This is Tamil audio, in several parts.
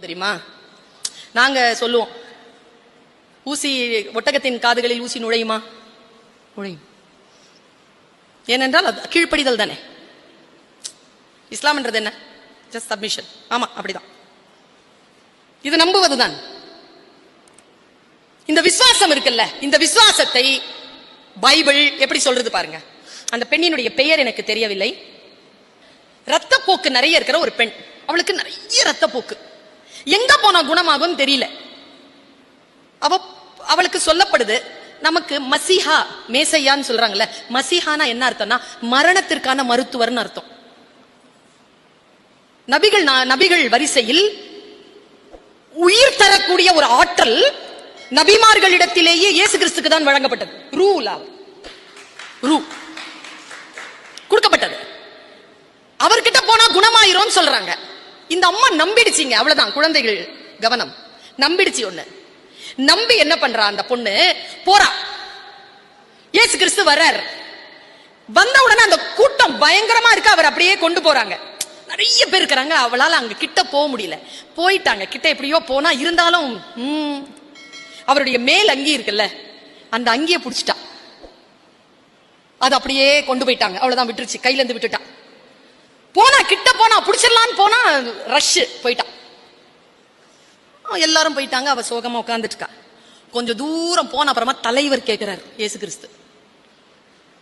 தெரியுமா? நாங்க சொல்லுவோம், ஊசி ஒட்டகத்தின் காதுகளில் ஊசி நுழையுமா? நுழையும். ஏனென்றால் அது கீழ்ப்படிதல் தானே. இஸ்லாம்ன்றது என்ன? Just submission. ஆமா, அப்படிதான். இது நம்புவதுதான். இந்த விசுவாசம் இருக்குல்ல, இந்த விசுவாசத்தை பைபிள் எப்படி சொல்றது பாருங்க. அந்த பெண்ணினுடைய பெயர் எனக்கு தெரியவில்லை. ரத்தப்போக்கு நிறைய இருக்கிற ஒரு பெண், அவளுக்கு நிறைய ரத்தப்போக்கு, எங்க போனா குணமாகும் தெரியல. அவளுக்கு சொல்லப்படுது, நமக்கு மசிஹா மேசையான்னு சொல்றாங்கல்ல, மசிஹானா என்ன அர்த்தம்னா மரணத்திற்கான மருத்துவர்னு அர்த்தம். நபிகள் வரிசையில் உயிர் தரக்கூடிய ஒரு ஆற்றல் நபிமார்களிடத்திலேயே இயேசு கிறிஸ்துக்கு தான் வழங்கப்பட்டது. ரூ கொடுக்கப்பட்டது. அவர்கிட்ட போனா குணமாயிரும் சொல்றாங்க. இந்த அம்மா நம்பிடுச்சிங்க, அவ்வளவுதான். குழந்தைகள் கவனம், நம்பிடுச்சு. ஒண்ணு நம்பி என்ன பண்றா அந்த பொண்ணு, போறா. இயேசு கிறிஸ்து வர்றார். வந்த உடனே அந்த கூட்டம் பயங்கரமா இருக்கு, அவர் அப்படியே கொண்டு போறாங்க. நிறைய பேர் இருக்கிறாங்க, அவளால அங்க கிட்ட போக முடியல. போயிட்டாங்க கிட்ட, எப்படியோ போனா, இருந்தாலும் அவருடைய மேல் அங்கி இருக்குல்ல, அந்த அங்கியை புடிச்சிட்டா. அது அப்படியே கொண்டு போயிட்டாங்க, அவ்வளவுதான், விட்டுருச்சு, கையில இருந்து விட்டுட்டா. போனா கிட்ட போனா புடிச்சிடலான்னு போனா ரஷ், போயிட்டான். எல்லாரும் போயிட்டாங்க, அவ சோகமா உட்கார்ந்துட்டு இருக்கா. கொஞ்சம் தூரம் போன அப்புறமா தலைவர் கேட்கிறார், இயேசு கிறிஸ்து,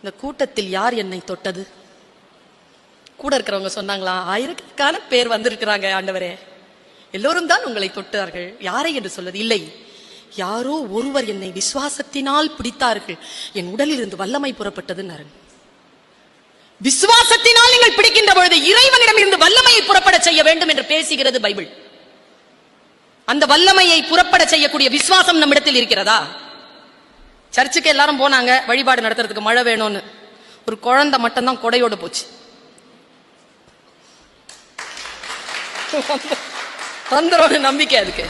இந்த கூட்டத்தில் யார் என்னை தொட்டது? கூட இருக்கிறவங்க சொன்னாங்களா, ஆயிரக்கணக்கான பேர் வந்திருக்கிறாங்க ஆண்டவரே, எல்லோரும் தான் உங்களை தொட்டார்கள், யாரை என்று சொல்வது இல்லை, யாரோ ஒருவர் என்னை விசுவாசத்தினால் பிடித்தார்கள், என் உடலில் இருந்து வல்லமை புறப்பட்டதுன்னு. விசுவாசத்தினால் நீங்கள் பிடிக்கின்ற பொழுது இறைவனிடம் இருந்து வல்லமையை புறப்பட செய்ய வேண்டும் என்று பேசுகிறது பைபிள். அந்த வல்லமையை புறப்பட செய்யக்கூடிய விசுவாசம் நம்மிடத்தில் இருக்கிறதா? சர்ச்சுக்கு எல்லாரும் போனாங்க வழிபாடு நடத்துறதுக்கு, மழை வேணும்னு. ஒரு குழந்தை மட்டும்தான் கொடையோடு போச்சு. வந்துடும் நம்பிக்கை அதுக்கு.